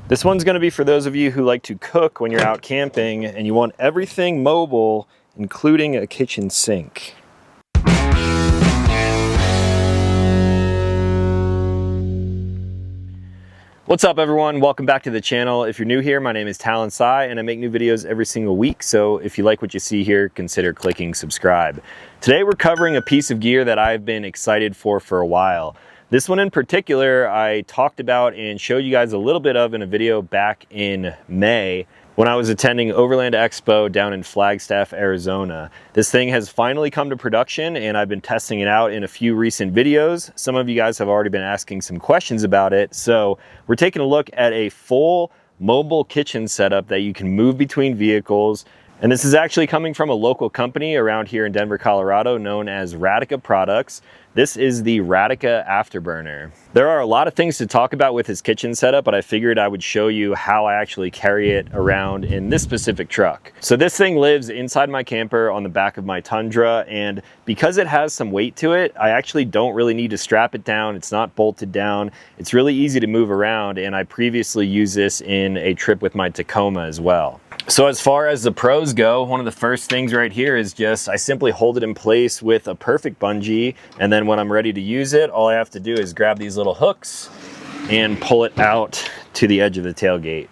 This one's gonna be for those of you who like to cook when you're out camping and you want everything mobile, including a kitchen sink. What's up everyone? Welcome back to the channel. If you're new here, my name is Talon and I make new videos every single week. So if you like what you see here, consider clicking subscribe. Today we're covering a piece of gear that I've been excited for a while. This one in particular, I talked about and showed you guys a little bit of in a video back in May when I was attending Overland Expo down in Flagstaff, Arizona. This thing has finally come to production and I've been testing it out in a few recent videos. Some of you guys have already been asking some questions about it. So we're taking a look at a full mobile kitchen setup that you can move between vehicles. And this is actually coming from a local company around here in Denver, Colorado, known as Radica Products. This is the Radica AFTERBURNER. There are a lot of things to talk about with this kitchen setup, but I figured I would show you how I actually carry it around in this specific truck. So this thing lives inside my camper on the back of my Tundra, and because it has some weight to it, I actually don't really need to strap it down. It's not bolted down. It's really easy to move around, and I previously used this in a trip with my Tacoma as well. So as far as the pros go, one of the first things right here is just I simply hold it in place with a perfect bungee, and then when I'm ready to use it, all I have to do is grab these little hooks and pull it out to the edge of the tailgate.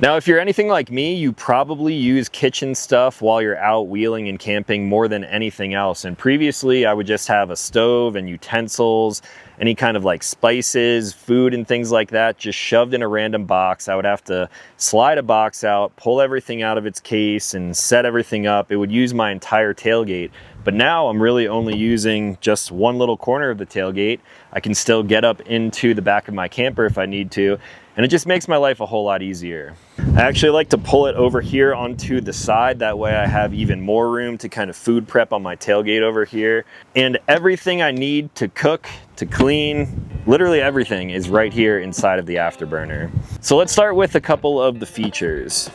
Now, if you're anything like me, you probably use kitchen stuff while you're out wheeling and camping more than anything else. And previously, I would just have a stove and utensils, any kind of like spices, food and things like that, just shoved in a random box. I would have to slide a box out, pull everything out of its case and set everything up. It would use my entire tailgate. But now I'm really only using just one little corner of the tailgate. I can still get up into the back of my camper if I need to, and it just makes my life a whole lot easier. I actually like to pull it over here onto the side. That way I have even more room to kind of food prep on my tailgate over here. And everything I need to cook, to clean, literally everything is right here inside of the Afterburner. So let's start with a couple of the features.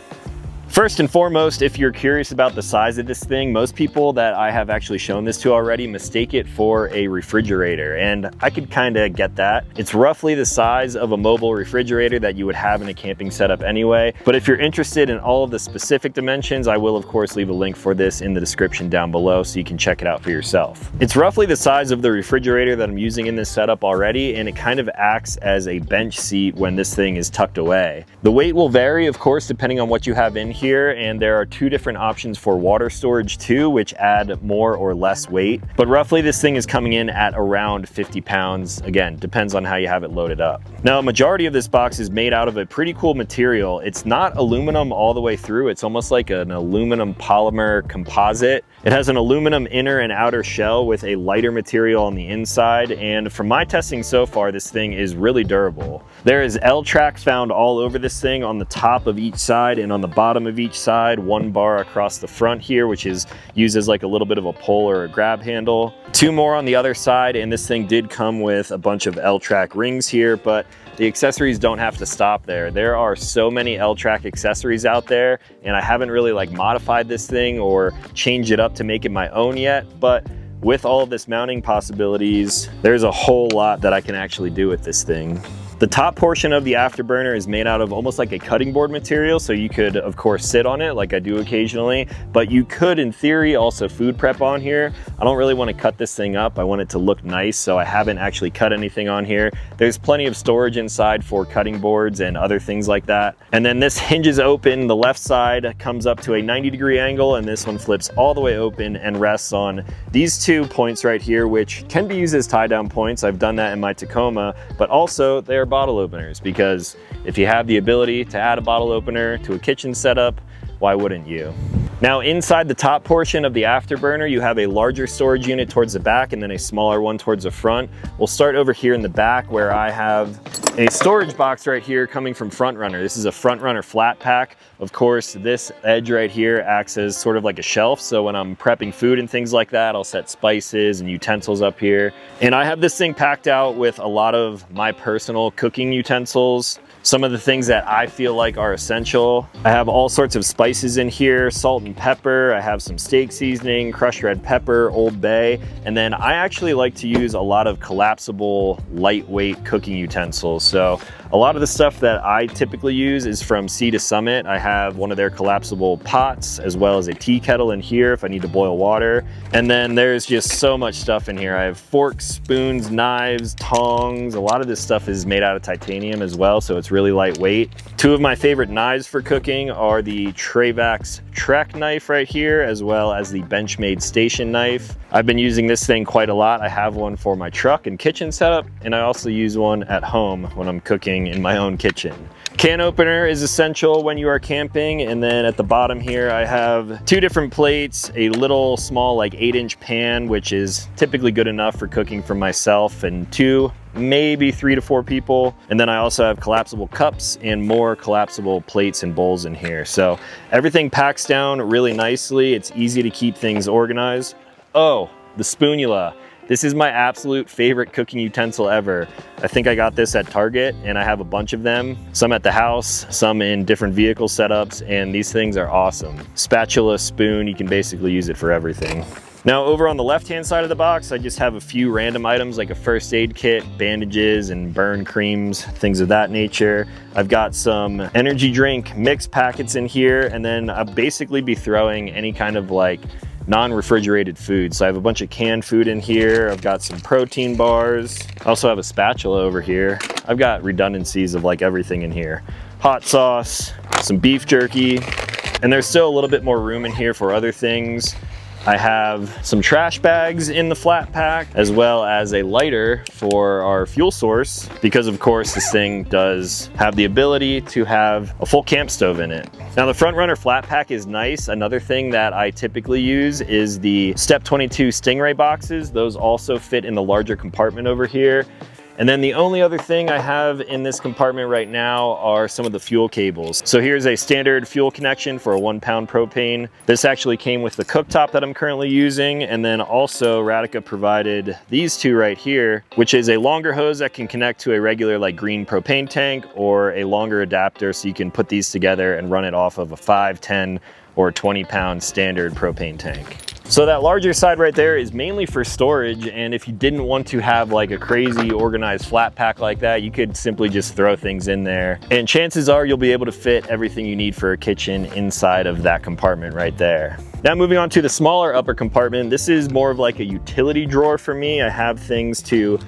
First and foremost, if you're curious about the size of this thing, most people that I have actually shown this to already mistake it for a refrigerator, and I could kind of get that. It's roughly the size of a mobile refrigerator that you would have in a camping setup anyway, but if you're interested in all of the specific dimensions, I will of course leave a link for this in the description down below so you can check it out for yourself. It's roughly the size of the refrigerator that I'm using in this setup already, and it kind of acts as a bench seat when this thing is tucked away. The weight will vary, of course, depending on what you have in here, and there are two different options for water storage too, which add more or less weight, but roughly this thing is coming in at around 50 pounds. Again, depends on how you have it loaded up. Now, a majority of this box is made out of a pretty cool material. It's not aluminum all the way through. It's almost like an aluminum polymer composite. It has an aluminum inner and outer shell with a lighter material on the inside, and from my testing so far, this thing is really durable. There is L-tracks found all over this thing, on the top of each side and on the bottom of each side. One bar across the front here, which is used as like a little bit of a pull or a grab handle. Two more on the other side, and this thing did come with a bunch of L-track rings here, but the accessories don't have to stop there. There are so many L-track accessories out there, and I haven't really like modified this thing or changed it up to make it my own yet, but with all of this mounting possibilities, there's a whole lot that I can actually do with this thing. The top portion of the Afterburner is made out of almost like a cutting board material, so you could of course sit on it like I do occasionally, but you could in theory also food prep on here. I don't really want to cut this thing up. I want it to look nice, so I haven't actually cut anything on here. There's plenty of storage inside for cutting boards and other things like that. And then this hinges open. The left side comes up to a 90-degree angle, and this one flips all the way open and rests on these 2 points right here, which can be used as tie-down points. I've done that in my Tacoma, but also they are bottle openers, because if you have the ability to add a bottle opener to a kitchen setup, why wouldn't you? Now, inside the top portion of the Afterburner, you have a larger storage unit towards the back and then a smaller one towards the front. We'll start over here in the back where I have a storage box right here coming from Front Runner. This is a Front Runner flat pack. Of course, this edge right here acts as sort of like a shelf. So when I'm prepping food and things like that, I'll set spices and utensils up here. And I have this thing packed out with a lot of my personal cooking utensils. Some of the things that I feel like are essential. I have all sorts of spices in here, salt and pepper. I have some steak seasoning, crushed red pepper, Old Bay. And then I actually like to use a lot of collapsible, lightweight cooking utensils. So A lot of the stuff that I typically use is from Sea to Summit. I have one of their collapsible pots as well as a tea kettle in here if I need to boil water. And then there's just so much stuff in here. I have forks, spoons, knives, tongs. A lot of this stuff is made out of titanium as well, so it's really lightweight. Two of my favorite knives for cooking are the Travax Trek knife right here, as well as the Benchmade Station knife. I've been using this thing quite a lot. I have one for my truck and kitchen setup, and I also use one at home when I'm cooking in my own kitchen. Can opener is essential when you are camping, and then at the bottom here I have two different plates, a little small like 8-inch pan, which is typically good enough for cooking for myself and two, maybe 3 to 4 people. And then I also have collapsible cups and more collapsible plates and bowls in here. So everything packs down really nicely. It's easy to keep things organized. Oh, the spoonula. This is my absolute favorite cooking utensil ever. I think I got this at Target and I have a bunch of them. Some at the house, some in different vehicle setups, and these things are awesome. Spatula, spoon, you can basically use it for everything. Now over on the left-hand side of the box, I just have a few random items like a first aid kit, bandages and burn creams, things of that nature. I've got some energy drink mix packets in here, and then I'll basically be throwing any kind of like non-refrigerated food. So I have a bunch of canned food in here. I've got some protein bars. I also have a spatula over here. I've got redundancies of like everything in here. Hot sauce, some beef jerky, and there's still a little bit more room in here for other things. I have some trash bags in the flat pack, as well as a lighter for our fuel source, because of course this thing does have the ability to have a full camp stove in it. Now the front runner flat pack is nice. Another thing that I typically use is the Step 22 Stingray boxes. Those also fit in the larger compartment over here. And then the only other thing I have in this compartment right now are some of the fuel cables. So here's a standard fuel connection for a 1 pound propane. This actually came with the cooktop that I'm currently using. And then also Radica provided these two right here, which is a longer hose that can connect to a regular like green propane tank, or a longer adapter so you can put these together and run it off of a 5, 10, or 20 pound standard propane tank. So that larger side right there is mainly for storage, and if you didn't want to have like a crazy organized flat pack like that, you could simply just throw things in there. And chances are you'll be able to fit everything you need for a kitchen inside of that compartment right there. Now moving on to the smaller upper compartment, this is more of like a utility drawer for me. I have things to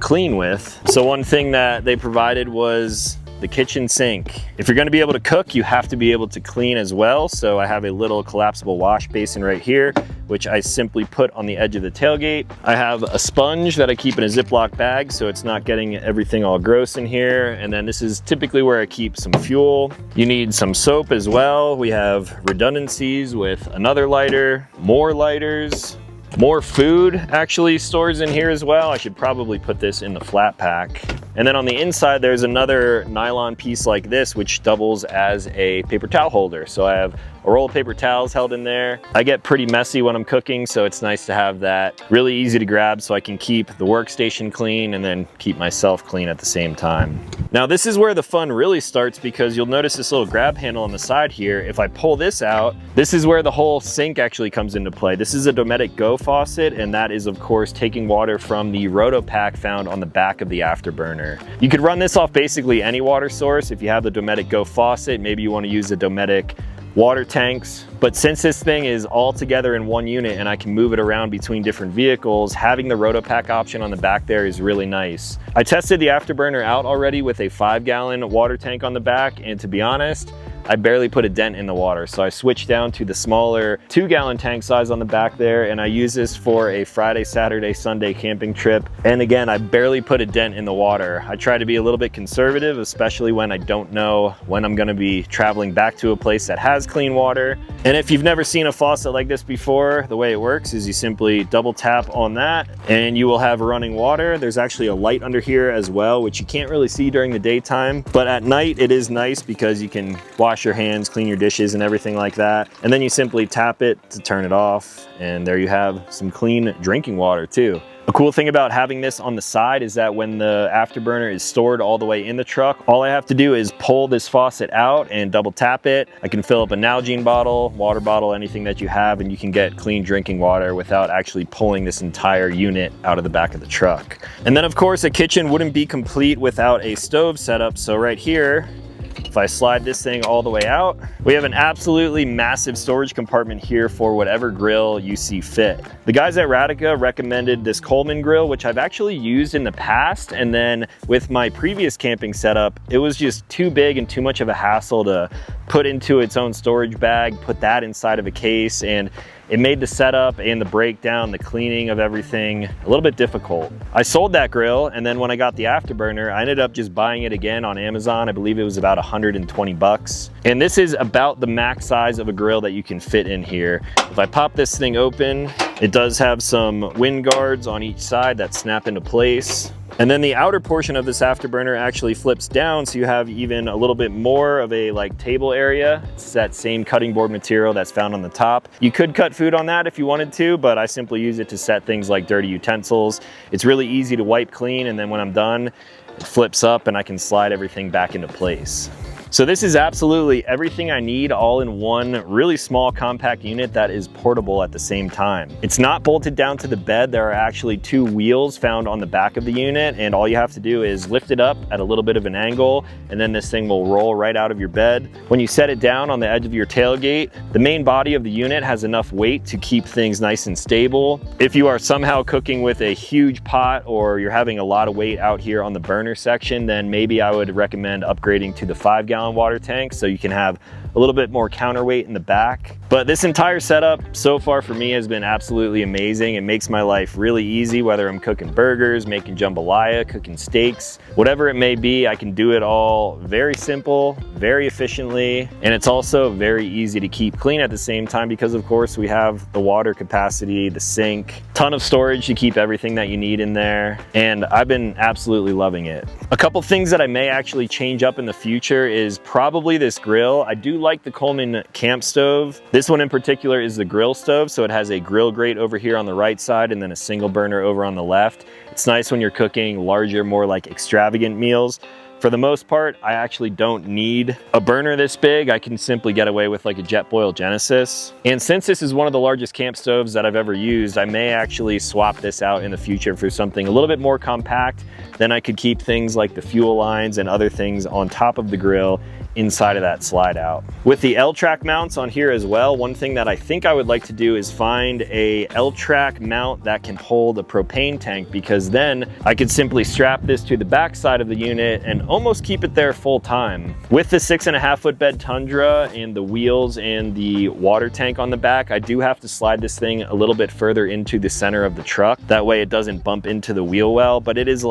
clean with. So one thing that they provided was the kitchen sink. If you're going to be able to cook, you have to be able to clean as well. So I have a little collapsible wash basin right here, which I simply put on the edge of the tailgate. I have a sponge that I keep in a Ziploc bag so it's not getting everything all gross in here. And then this is typically where I keep some fuel. You need some soap as well. We have redundancies with another lighter, more lighters, more food actually stores in here as well. I should probably put this in the flat pack. And then on the inside, there's another nylon piece like this, which doubles as a paper towel holder. So I have a roll of paper towels held in there. I get pretty messy when I'm cooking, so it's nice to have that really easy to grab so I can keep the workstation clean and then keep myself clean at the same time. Now this is where the fun really starts, because you'll notice this little grab handle on the side here. If I pull this out, this is where the whole sink actually comes into play. This is a Dometic Go faucet, and that is of course taking water from the roto pack found on the back of the Afterburner. You could run this off basically any water source. If you have the Dometic Go faucet, maybe you want to use the Dometic water tanks. But since this thing is all together in one unit and I can move it around between different vehicles, having the RotoPack option on the back there is really nice. I tested the Afterburner out already with a 5-gallon water tank on the back, and to be honest, I barely put a dent in the water. So I switched down to the smaller 2-gallon tank size on the back there, and I use this for a Friday, Saturday, Sunday camping trip. And again, I barely put a dent in the water. I try to be a little bit conservative, especially when I don't know when I'm gonna be traveling back to a place that has clean water. And if you've never seen a faucet like this before, the way it works is you simply double tap on that and you will have running water. There's actually a light under here as well, which you can't really see during the daytime, but at night it is nice because you can watch wash your hands, clean your dishes and everything like that. And then you simply tap it to turn it off, and there you have some clean drinking water too. A cool thing about having this on the side is that when the afterburner is stored all the way in the truck, all I have to do is pull this faucet out and double tap it. I can fill up a Nalgene bottle, water bottle, anything that you have, and you can get clean drinking water without actually pulling this entire unit out of the back of the truck. And then of course, a kitchen wouldn't be complete without a stove setup. So right here, if I slide this thing all the way out, we have an absolutely massive storage compartment here for whatever grill you see fit. The guys at Radica recommended this Coleman grill, which I've actually used in the past. And then with my previous camping setup, it was just too big and too much of a hassle to put into its own storage bag, put that inside of a case, and it made the setup and the breakdown, the cleaning of everything a little bit difficult. I sold that grill, and then when I got the afterburner, I ended up just buying it again on Amazon. I believe it was about 120 bucks. And this is about the max size of a grill that you can fit in here. If I pop this thing open, it does have some wind guards on each side that snap into place. And then the outer portion of this afterburner actually flips down, so you have even a little bit more of a table area. It's that same cutting board material that's found on the top. You could cut food on that if you wanted to, but I simply use it to set things like dirty utensils. It's really easy to wipe clean, and then when I'm done, it flips up and I can slide everything back into place. So this is absolutely everything I need all in one really small compact unit that is portable at the same time. It's not bolted down to the bed. There are actually two wheels found on the back of the unit, and all you have to do is lift it up at a little bit of an angle, and then this thing will roll right out of your bed. When you set it down on the edge of your tailgate, the main body of the unit has enough weight to keep things nice and stable. If you are somehow cooking with a huge pot, or you're having a lot of weight out here on the burner section, then maybe I would recommend upgrading to the 5-gallon water tank so you can have a little bit more counterweight in the back. But this entire setup so far for me has been absolutely amazing. It makes my life really easy, whether I'm cooking burgers, making jambalaya, cooking steaks, whatever it may be. I can do it all very simple, very efficiently, and it's also very easy to keep clean at the same time because of course we have the water capacity, the sink, ton of storage to keep everything that you need in there, and I've been absolutely loving it. A couple things that I may actually change up in the future is probably this grill. I do like the Coleman camp stove. This one in particular is the grill stove, so it has a grill grate over here on the right side and then a single burner over on the left. It's nice when you're cooking larger, more extravagant meals. For the most part, I actually don't need a burner this big. I can simply get away with a Jetboil Genesis. And since this is one of the largest camp stoves that I've ever used, I may actually swap this out in the future for something a little bit more compact. Then I could keep things like the fuel lines and other things on top of the grill inside of that slide out. With the L-track mounts on here as well, one thing that I think I would like to do is find a L-track mount that can hold a propane tank, because then I could simply strap this to the back side of the unit and almost keep it there full time. With the 6.5 foot bed Tundra and the wheels and the water tank on the back, I do have to slide this thing a little bit further into the center of the truck. That way it doesn't bump into the wheel well, but it is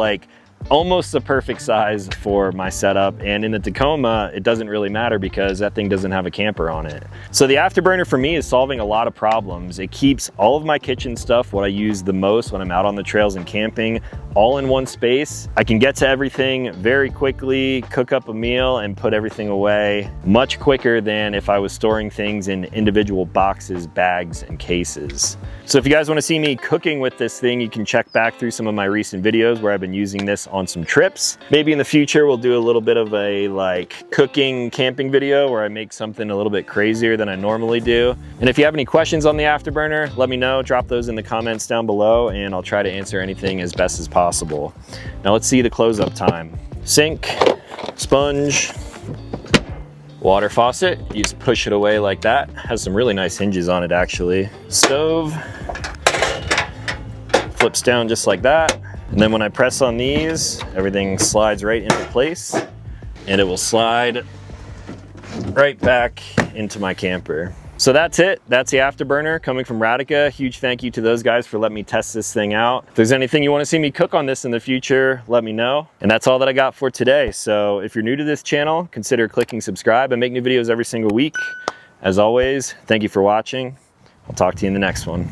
almost the perfect size for my setup. And in the Tacoma, it doesn't really matter because that thing doesn't have a camper on it. So the afterburner for me is solving a lot of problems. It keeps all of my kitchen stuff, what I use the most when I'm out on the trails and camping, all in one space. I can get to everything very quickly, cook up a meal and put everything away much quicker than if I was storing things in individual boxes, bags, and cases. So if you guys want to see me cooking with this thing, you can check back through some of my recent videos where I've been using this on some trips. Maybe in the future we'll do a little bit of a cooking camping video where I make something a little bit crazier than I normally do. And if you have any questions on the afterburner, let me know. Drop those in the comments down below and I'll try to answer anything as best as possible. Now let's see the close-up time. Sink, sponge, water faucet. You just push it away like that. Has some really nice hinges on it actually. Stove, flips down just like that. And then when I press on these, everything slides right into place and it will slide right back into my camper. So that's it. That's the afterburner coming from Radica. Huge thank you to those guys for letting me test this thing out. If there's anything you want to see me cook on this in the future, let me know. And that's all that I got for today. So if you're new to this channel, consider clicking subscribe. I make new videos every single week. As always, thank you for watching. I'll talk to you in the next one.